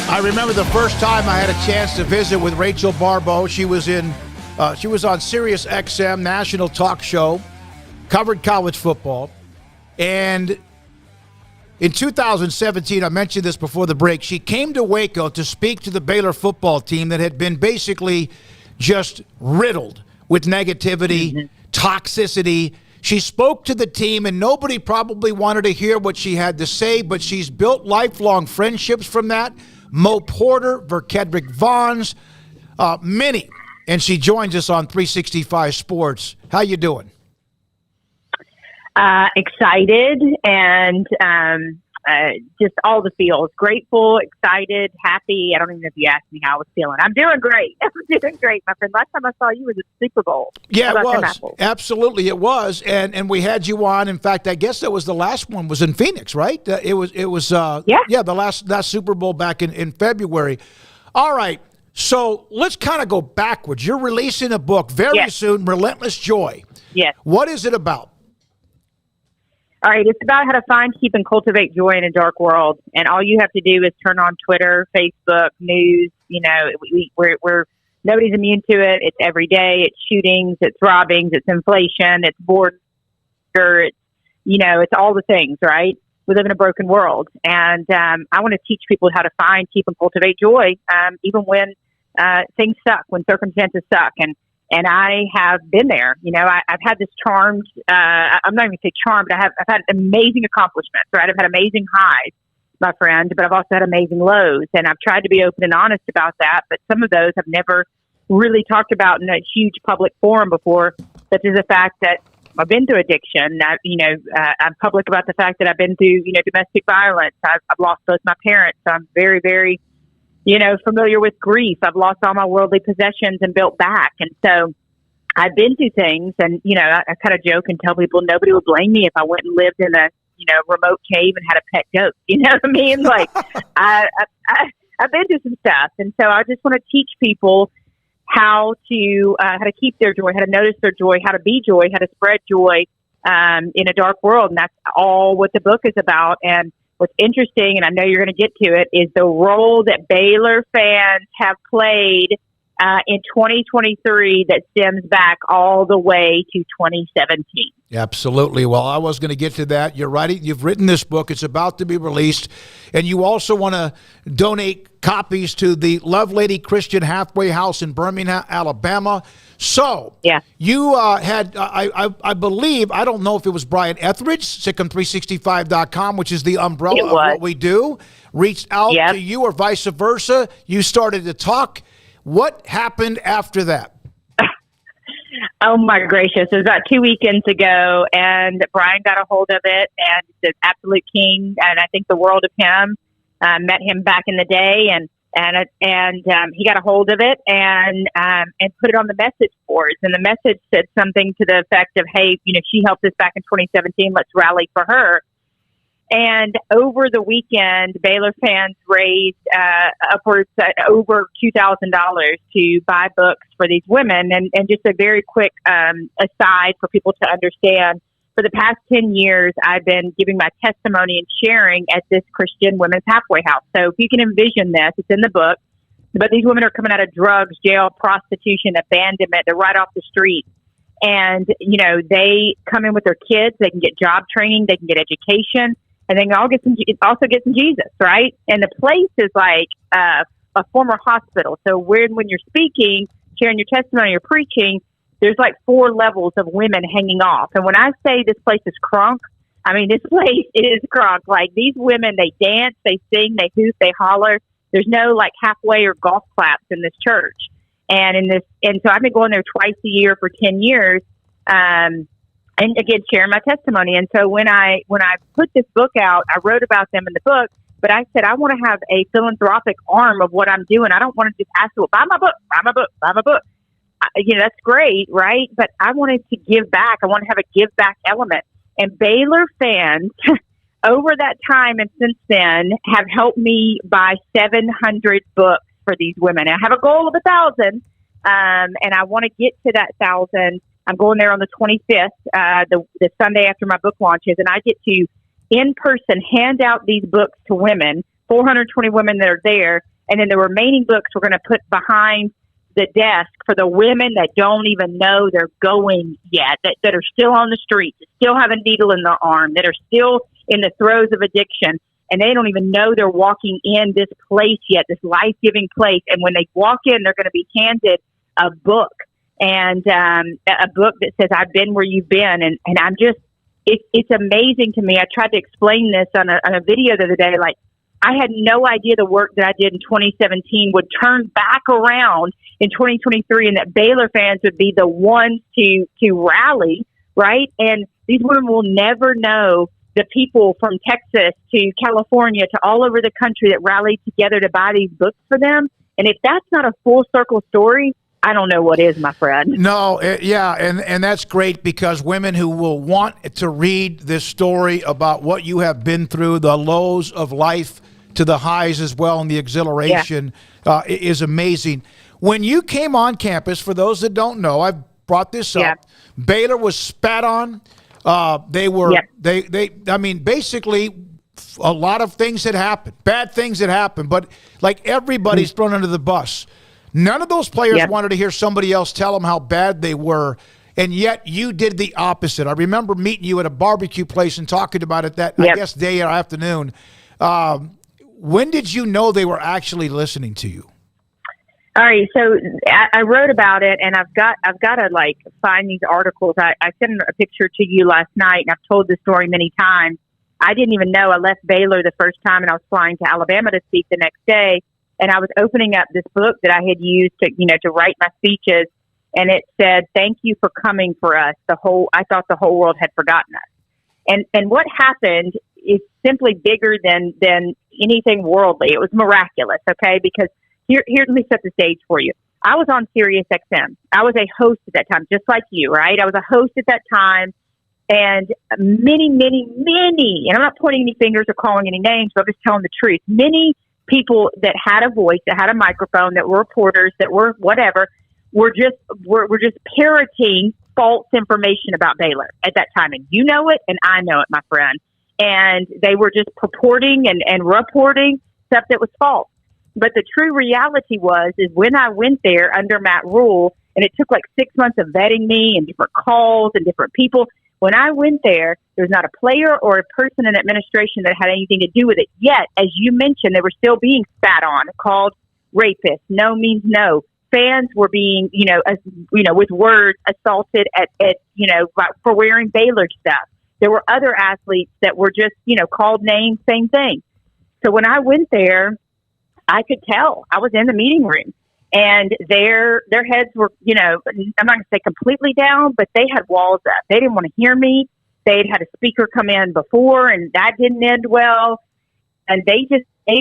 I remember the first time I had a chance to visit with Rachel Baribeau. She was on Sirius XM national talk show, covered college football. And in 2017, I mentioned this before the break, she came to Waco to speak to the Baylor football team that had been basically just riddled with negativity, toxicity. She spoke to the team, and nobody probably wanted to hear what she had to say, but she's built lifelong friendships from that. Mo Porter, Verkedrick Vaughns, many. And she joins us on 365 Sports. How you doing? Excited and just all the feels. Grateful, excited, happy. I don't even know if you asked me how I was feeling. I'm doing great. I'm doing great, my friend. Last time I saw you was at the Super Bowl. Yeah, it was. Absolutely, it was. And we had you on. In fact, I guess that was the last one was in Phoenix, right? It was. The last Super Bowl back in February. All right. So let's kind of go backwards. You're releasing a book very soon, Relentless Joy. Yes. What is it about? All right, it's about how to find, keep, and cultivate joy in a dark world. And all you have to do is turn on Twitter, Facebook, news. You know, we're nobody's immune to it. It's every day. It's shootings. It's robbings. It's inflation. It's border. It's all the things, right? We live in a broken world. And I want to teach people how to find, keep, and cultivate joy, even when things suck, when circumstances suck. And I have been there. You know, I've had this charmed, I'm not even going to say charmed, but I've had amazing accomplishments, right? I've had amazing highs, my friend, but I've also had amazing lows. And I've tried to be open and honest about that. But some of those I've never really talked about in a huge public forum before, such as the fact that I've been through addiction. I'm public about the fact that I've been through, domestic violence. I've lost both my parents. So I'm very, very familiar with grief. I've lost all my worldly possessions and built back. And so I've been through things, and, I kind of joke and tell people nobody would blame me if I went and lived in a, remote cave and had a pet goat. You know what I mean? Like I've been through some stuff. And so I just want to teach people how to keep their joy, how to notice their joy, how to be joy, how to spread joy, in a dark world. And that's all what the book is about. And what's interesting, and I know you're going to get to it, is the role that Baylor fans have played in 2023 that stems back all the way to 2017. Absolutely. Well, I was going to get to that. You've written this book. It's about to be released. And you also want to donate copies to the Love Lady Christian Halfway House in Birmingham, Alabama. So you had, I believe, I don't know if it was Brian Etheridge, Sic'Em365.com, which is the umbrella of what we do, reached out to you or vice versa. You started to talk. What happened after that? Oh, my gracious. It was about 2 weekends ago, and Brian got a hold of it, and he's an absolute king, and I think the world of him. Met him back in the day, and he got a hold of it and put it on the message boards. And the message said something to the effect of, hey, she helped us back in 2017. Let's rally for her. And over the weekend, Baylor fans raised upwards over $2,000 to buy books for these women. And just a very quick aside for people to understand, for the past 10 years, I've been giving my testimony and sharing at this Christian Women's Halfway House. So if you can envision this, it's in the book. But these women are coming out of drugs, jail, prostitution, abandonment. They're right off the street. And, they come in with their kids. They can get job training. They can get education. And they can also get some Jesus, right? And the place is like a former hospital. So when you're speaking, sharing your testimony, you're preaching, there's like 4 levels of women hanging off. And when I say this place is crunk, I mean, this place is crunk. Like, these women, they dance, they sing, they hoot, they holler. There's no like halfway or golf claps in this church. And so I've been going there twice a year for 10 years. And again, sharing my testimony. And so when I put this book out, I wrote about them in the book, but I said, I want to have a philanthropic arm of what I'm doing. I don't want to just ask people, buy my book, buy my book, buy my book. That's great, right? But I wanted to give back. I want to have a give back element. And Baylor fans over that time and since then have helped me buy 700 books for these women. And I have a goal of 1,000, and I want to get to that 1,000. I'm going there on the 25th, the Sunday after my book launches, and I get to, in person, hand out these books to women, 420 women that are there, And then the remaining books we're going to put behind the desk for the women that don't even know they're going yet, that are still on the streets, still have a needle in their arm, that are still in the throes of addiction, and they don't even know they're walking in this place yet, this life-giving place. And when they walk in, they're going to be handed a book, and a book that says, I've been where you've been. And I'm just, it's amazing to me. I tried to explain this on a video the other day. Like, I had no idea the work that I did in 2017 would turn back around in 2023, and that Baylor fans would be the ones to rally, right? And these women will never know the people from Texas to California to all over the country that rallied together to buy these books for them. And if that's not a full circle story, I don't know what is, my friend. No, yeah, and that's great, because women who will want to read this story about what you have been through, the lows of life to the highs as well, and the exhilaration is amazing. When you came on campus, for those that don't know, I've brought this up, Baylor was spat on. They were, I mean, basically a lot of things had happened, bad things had happened, but like everybody's thrown under the bus. None of those players wanted to hear somebody else tell them how bad they were, and yet you did the opposite. I remember meeting you at a barbecue place and talking about it that, I guess, day or afternoon. When did you know they were actually listening to you? All right, so I wrote about it, and I've got to like find these articles. I sent a picture to you last night, and I've told this story many times. I didn't even know I left Baylor the first time, and I was flying to Alabama to speak the next day. And I was opening up this book that I had used to write my speeches, and it said, "Thank you for coming for us." I thought the whole world had forgotten us, and what happened is simply bigger than anything worldly. It was miraculous, okay? Because here, let me set the stage for you. I was on Sirius XM. I was a host at that time, just like you, right? I was a host at that time, and many, and I'm not pointing any fingers or calling any names, but I'm just telling the truth. Many people that had a voice, that had a microphone, that were reporters, that were whatever, were just parroting false information about Baylor at that time. And you know it, and I know it, my friend. And they were just purporting and reporting stuff that was false. But the true reality is when I went there under Matt Rule, and it took like 6 months of vetting me and different calls and different people, when I went there was not a player or a person in administration that had anything to do with it. Yet, as you mentioned, they were still being spat on, called rapists. No means no. Fans were being, with words assaulted for wearing Baylor stuff. There were other athletes that were just, called names, same thing. So when I went there, I could tell. I was in the meeting room, and their heads were, I'm not going to say completely down, but they had walls up. They didn't want to hear me. They'd had a speaker come in before, and that didn't end well. And they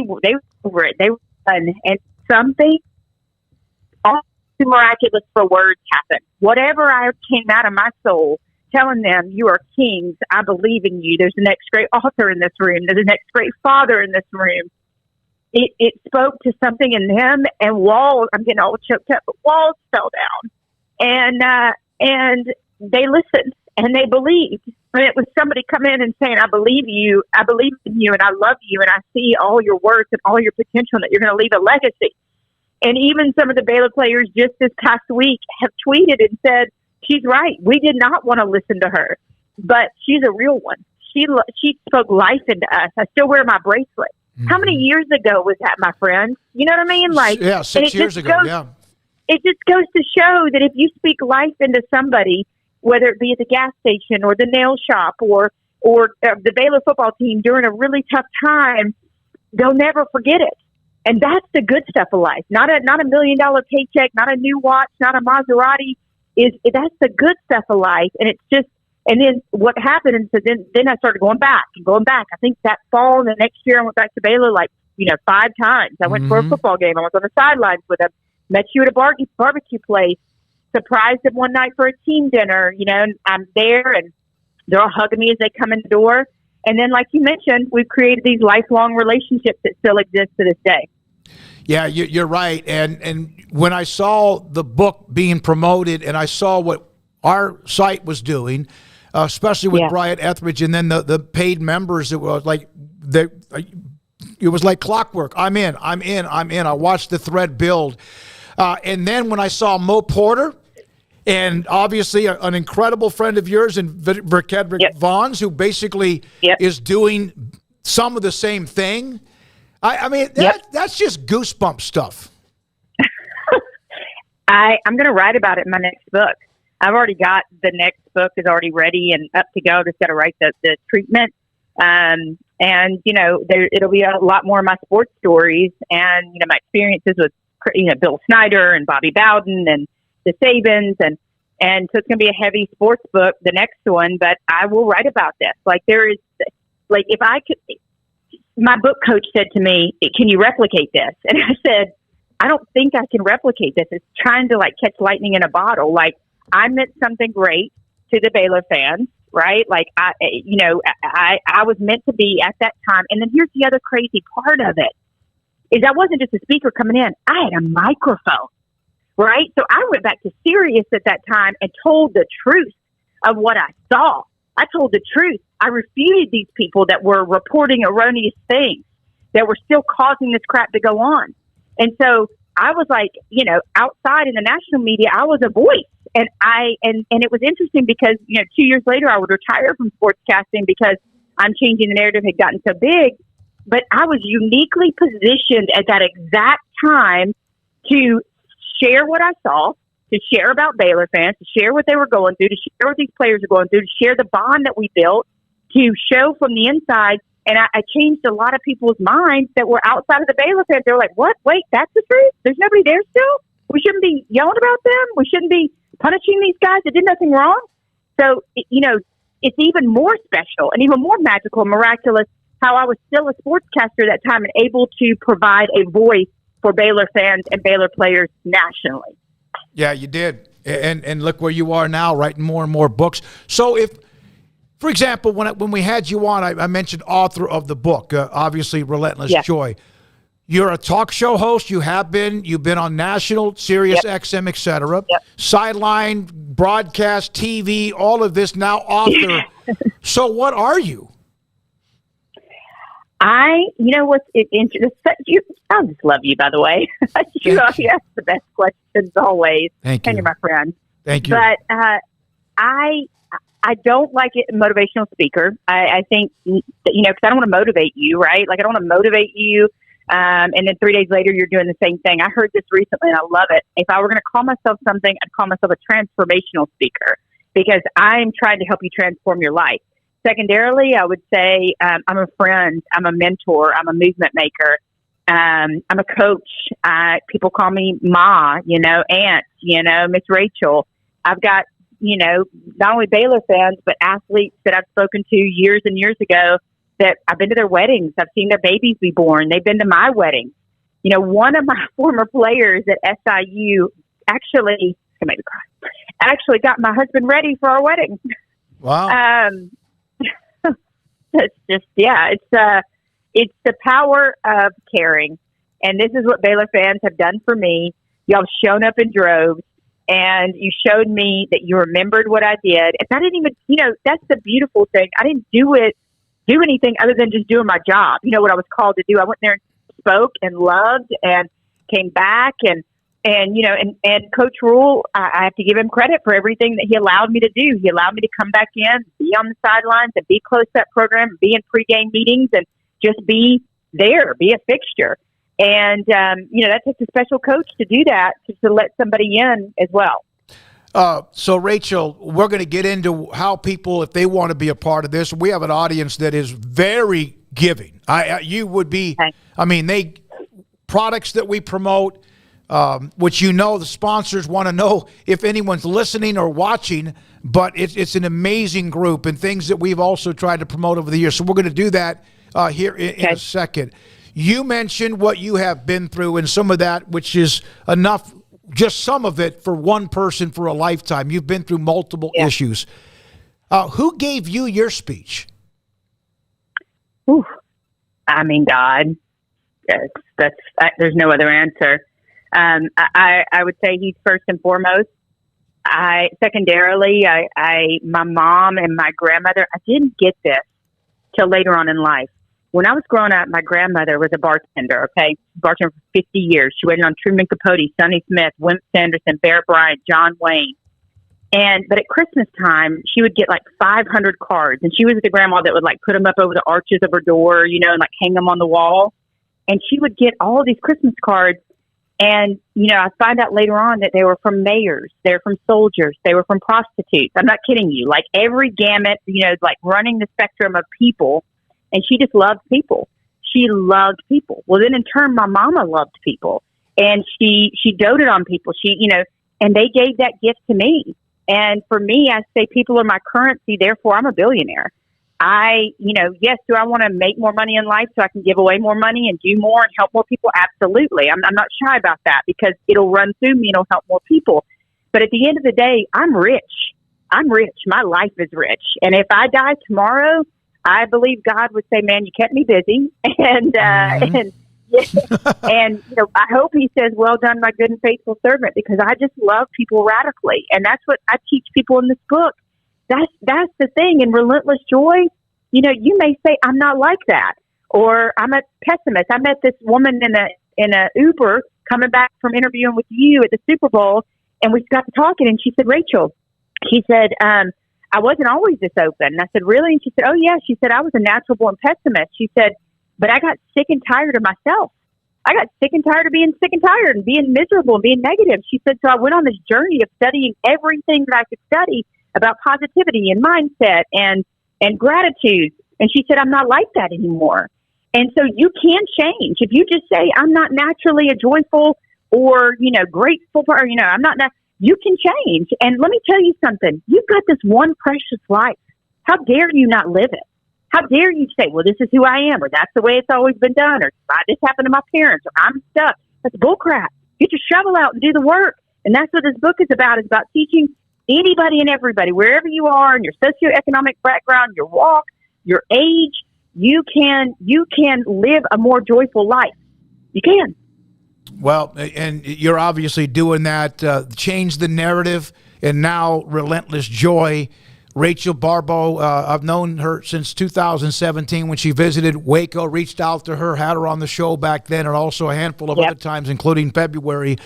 were over it. They were done. And something all too miraculous for words happened. Whatever I came out of my soul, telling them, you are kings. I believe in you. There's the next great author in this room. There's the next great father in this room. It spoke to something in them, and walls, I'm getting all choked up, but walls fell down. And they listened, and they believed. And it was somebody coming in and saying, I believe in you, and I love you, and I see all your worth and all your potential, and that you're going to leave a legacy. And even some of the Baylor players just this past week have tweeted and said, she's right. We did not want to listen to her, but she's a real one. She spoke life into us. I still wear my bracelet. Mm-hmm. How many years ago was that, my friend? You know what I mean? Like, 6 years ago. It just goes to show that if you speak life into somebody, whether it be at the gas station or the nail shop or the Baylor football team during a really tough time, they'll never forget it. And that's the good stuff of life. Not a $1 million paycheck, not a new watch, not a Maserati. That's the good stuff of life. And it's just, and then what happened, and so then I started going back. I think that fall and the next year I went back to Baylor 5 times. I went for a football game. I was on the sidelines with them. Met you at a barbecue place. Surprised them one night for a team dinner. And I'm there, and they're all hugging me as they come in the door. And then, like you mentioned, we've created these lifelong relationships that still exist to this day. Yeah, you're right. And when I saw the book being promoted, and I saw what our site was doing, especially with Bryant Etheridge, and then the paid members, it was like it was like clockwork. I'm in. I watched the thread build. And then when I saw Mo Porter, and obviously an incredible friend of yours in Verkedrick Vaughns, who basically is doing some of the same thing. I mean, that's just goosebump stuff. I'm going to write about it in my next book. I've already got the next book is already ready and up to go. Just got to write the treatment. And, it'll be a lot more of my sports stories and, my experiences with, Bill Snyder and Bobby Bowden and the Sabins. And so it's going to be a heavy sports book, the next one, but I will write about this. If I could, my book coach said to me, can you replicate this? And I said, I don't think I can replicate this. It's trying to catch lightning in a bottle. I meant something great to the Baylor fans, right? I was meant to be at that time. And then here's the other crazy part of it is I wasn't just a speaker coming in. I had a microphone, right? So I went back to Sirius at that time and told the truth of what I saw. I told the truth. I refuted these people that were reporting erroneous things that were still causing this crap to go on. And so I was outside in the national media, I was a voice. And it was interesting because, 2 years later, I would retire from sportscasting because I'm Changing the Narrative had gotten so big. But I was uniquely positioned at that exact time to share what I saw, to share about Baylor fans, to share what they were going through, to share what these players are going through, to share the bond that we built, to show from the inside. And I changed a lot of people's minds that were outside of the Baylor fans. They were like, what? Wait, that's the truth? There's nobody there still? We shouldn't be yelling about them? We shouldn't be punishing these guys that did nothing wrong? So, it's even more special and even more magical and miraculous how I was still a sportscaster at that time and able to provide a voice for Baylor fans and Baylor players nationally. Yeah, you did. And look where you are now, writing more and more books. So if, for example, when we had you on, I mentioned author of the book, obviously Relentless Joy. You're a talk show host. You've been on national, Sirius XM, et cetera. Sideline, broadcast, TV, all of this, now author. So what are you? I just love you, by the way. you ask the best questions always. Thank you. And you're my friend. Thank you. But I don't like it, motivational speaker. I think, because I don't want to motivate you, right? I don't want to motivate you. And then 3 days later, you're doing the same thing. I heard this recently and I love it. If I were going to call myself something, I'd call myself a transformational speaker because I'm trying to help you transform your life. Secondarily, I would say I'm a friend, I'm a mentor, I'm a movement maker, I'm a coach. People call me Ma, Aunt, Miss Rachel. I've got, not only Baylor fans, but athletes that I've spoken to years and years ago that I've been to their weddings. I've seen their babies be born. They've been to my wedding. One of my former players at SIU actually got my husband ready for our wedding. Wow. It's just, it's the power of caring. And this is what Baylor fans have done for me. Y'all have shown up in droves and you showed me that you remembered what I did. And I didn't even, that's the beautiful thing. I didn't do anything other than just doing my job. What I was called to do. I went there and spoke and loved and came back and Coach Rule, I have to give him credit for everything that he allowed me to do. He allowed me to come back in, be on the sidelines, and be close to that program, be in pregame meetings, and just be there, be a fixture. And, that takes a special coach to do that, to let somebody in as well. So, Rachel, we're going to get into how people, if they want to be a part of this, we have an audience that is very giving. You would be, okay. Products that we promote, which the sponsors want to know if anyone's listening or watching, but it's an amazing group and things that we've also tried to promote over the years. So we're going to do that here in a second. You mentioned what you have been through and some of that, which is enough, just some of it for one person for a lifetime. You've been through multiple issues. Who gave you your speech? God. There's no other answer. I would say he's first and foremost. Secondarily, my mom and my grandmother, I didn't get this till later on in life. When I was growing up, my grandmother was a bartender, okay? Bartender for 50 years. She waited on Truman Capote, Sonny Smith, Wimp Sanderson, Bear Bryant, John Wayne. But at Christmas time, she would get like 500 cards. And she was the grandma that would like put them up over the arches of her door, and like hang them on the wall. And she would get all of these Christmas cards. And, I find out later on that they were from mayors. They were from soldiers. They were from prostitutes. I'm not kidding you. Like every gamut, like running the spectrum of people. And she just loved people. She loved people. Well, then in turn, my mama loved people. And she doted on people. And they gave that gift to me. And for me, I say people are my currency. Therefore, I'm a billionaire. Yes, do I want to make more money in life so I can give away more money and do more and help more people? Absolutely. I'm not shy about that because it'll run through me and it'll help more people. But at the end of the day, I'm rich. I'm rich. My life is rich. And if I die tomorrow, I believe God would say, man, you kept me busy. And I hope he says, well done, my good and faithful servant, because I just love people radically. And that's what I teach people in this book. That's the thing. In Relentless Joy, you may say, I'm not like that, or I'm a pessimist. I met this woman in a Uber coming back from interviewing with you at the Super Bowl, and we got to talking, and she said, Rachel, she said, I wasn't always this open. And I said, really? And she said, oh, yeah. She said, I was a natural born pessimist. She said, but I got sick and tired of myself. I got sick and tired of being sick and tired and being miserable and being negative. She said, so I went on this journey of studying everything that I could study about positivity and mindset and gratitude. And she said, I'm not like that anymore. And so you can change. If you just say, I'm not naturally a joyful or, grateful, or, I'm not, you can change. And let me tell you something. You've got this one precious life. How dare you not live it? How dare you say, well, this is who I am, or that's the way it's always been done, or this happened to my parents, or I'm stuck. That's bullcrap. Get your shovel out and do the work. And that's what this book is about. It's about teaching anybody and everybody, wherever you are in your socioeconomic background, your walk, your age, you can live a more joyful life. You can. Well, and you're obviously doing that, change the narrative, and now Relentless Joy. Rachel Baribeau, I've known her since 2017 when she visited Waco, reached out to her, had her on the show back then, and also a handful of other times, including February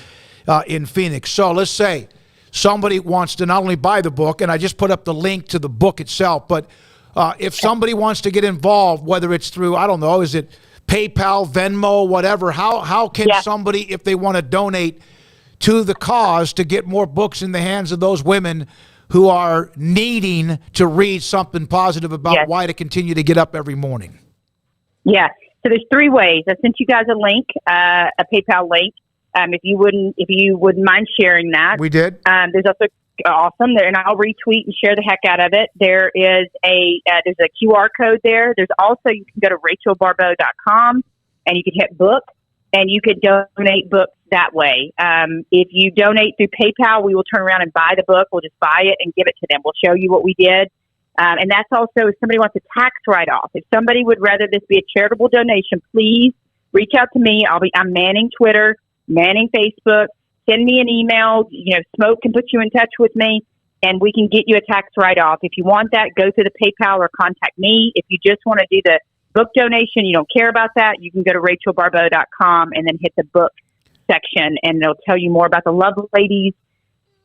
in Phoenix. So let's say somebody wants to not only buy the book, and I just put up the link to the book itself, but if somebody wants to get involved, whether it's through, I don't know, is it PayPal, Venmo, whatever, how can somebody, if they want to donate to the cause to get more books in the hands of those women who are needing to read something positive about why to continue to get up every morning? Yeah. So there's three ways. I sent you guys a link, a PayPal link. If you wouldn't mind sharing that. We did. There's also awesome there, and I'll retweet and share the heck out of it. There is there's a QR code there. There's also, you can go to rachelbaribeau.com and you can hit book, and you could donate books that way. If you donate through PayPal, we will turn around and buy the book. We'll just buy it and give it to them. We'll show you what we did. And that's also if somebody wants a tax write-off. If somebody would rather this be a charitable donation, please reach out to me. I'm manning Twitter, manning Facebook. Send me an email. Smoke can put you in touch with me, and we can get you a tax write-off. If you want that, go to the PayPal or contact me. If you just want to do the book donation, you don't care about that, you can go to rachelbaribeau.com and then hit the book section, and it'll tell you more about the Love Ladies.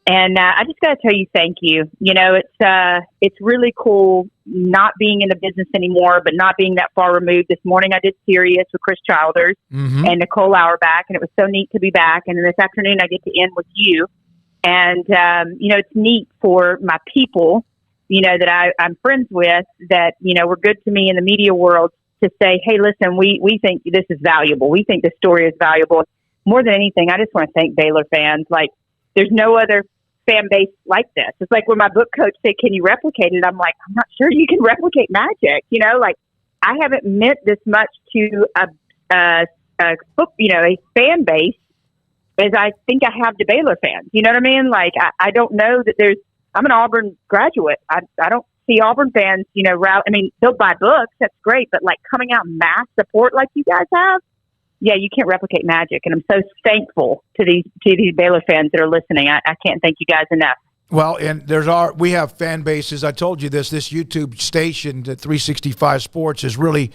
And I just got to tell you, thank you. It's really cool not being in the business anymore, but not being that far removed. This morning I did Sirius with Chris Childers and Nicole Auerbach, and it was so neat to be back. And then this afternoon I get to end with you. And, it's neat for my people, that I'm friends with, that, were good to me in the media world, to say, hey, listen, we think this is valuable. We think this story is valuable. More than anything, I just want to thank Baylor fans. Like, there's no other fan base like this. It's like when my book coach said, can you replicate it? I'm like, I'm not sure you can replicate magic. I haven't meant this much to a fan base as I think I have to Baylor fans. You know what I mean? Like, I don't know that I'm an Auburn graduate. I don't see Auburn fans, they'll buy books. That's great. But like coming out in mass support like you guys have, you can't replicate magic. And I'm so thankful to these Baylor fans that are listening. I can't thank you guys enough. Well, and we have fan bases. I told you this YouTube station, 365 Sports, is really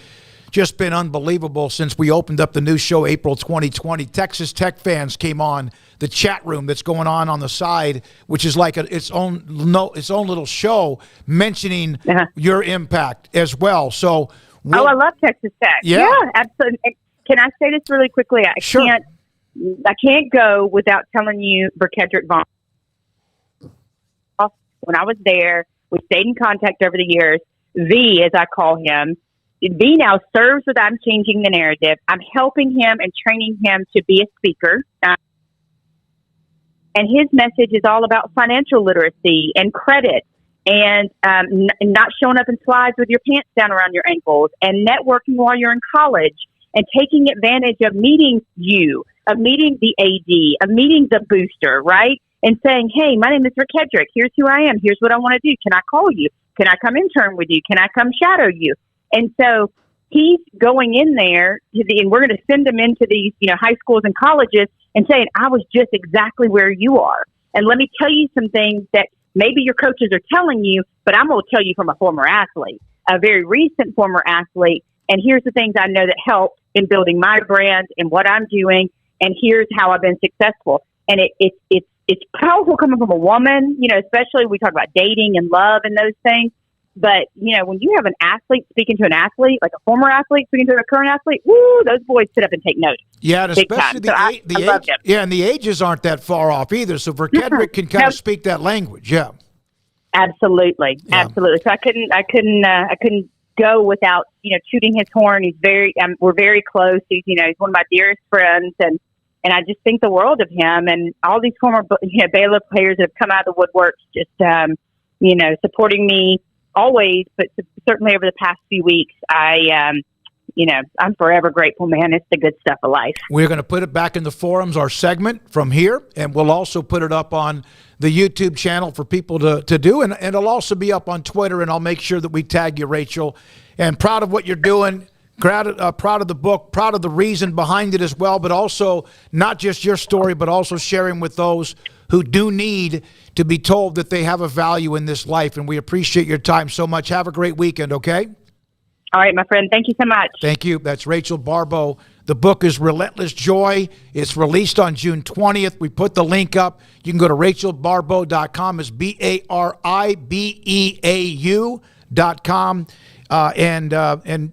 just been unbelievable since we opened up the new show April 2020. Texas Tech fans came on the chat room that's going on the side, which is like its own little show mentioning your impact as well. So, I love Texas Tech. Yeah, absolutely. And can I say this really quickly? I can't go without telling you Burkedrick Vaughn. When I was there, we stayed in contact over the years. V, as I call him, V now serves with I'm changing the narrative. I'm helping him and training him to be a speaker. And his message is all about financial literacy and credit and not showing up in slides with your pants down around your ankles and networking while you're in college and taking advantage of meeting you, of meeting the AD, of meeting the booster, right? And saying, hey, my name is Rick Hedrick. Here's who I am. Here's what I want to do. Can I call you? Can I come intern with you? Can I come shadow you? And so he's going in there and we're going to send him into these, high schools and colleges and saying, I was just exactly where you are. And let me tell you some things that maybe your coaches are telling you, but I'm going to tell you from a former athlete, a very recent former athlete. And here's the things I know that helped in building my brand and what I'm doing. And here's how I've been successful. And it's powerful coming from a woman, especially we talk about dating and love and those things. But, when you have an athlete speaking to an athlete, like a former athlete speaking to a current athlete, woo, those boys sit up and take notes. Yeah, and especially the age. Yeah, and the ages aren't that far off either. So Burkedrick can kind of speak that language. Yeah. Absolutely. Yeah. Absolutely. So I couldn't go without, tooting his horn. He's we're very close. He's one of my dearest friends, and I just think the world of him and all these former Baylor players that have come out of the woodworks, just supporting me always, but certainly over the past few weeks, I'm forever grateful, man. It's the good stuff of life. We're going to put it back in the forums, our segment from here, and we'll also put it up on the YouTube channel for people to do, and it'll also be up on Twitter, and I'll make sure that we tag you, Rachel. And proud of what you're doing. Proud of the book, proud of the reason behind it as well, but also not just your story, but also sharing with those who do need to be told that they have a value in this life. And we appreciate your time so much. Have a great weekend, okay? All right, my friend. Thank you so much. Thank you. That's Rachel Baribeau. The book is Relentless Joy. It's released on June 20th. We put the link up. You can go to rachelbaribeau.com. It's BARIBEAU.com. And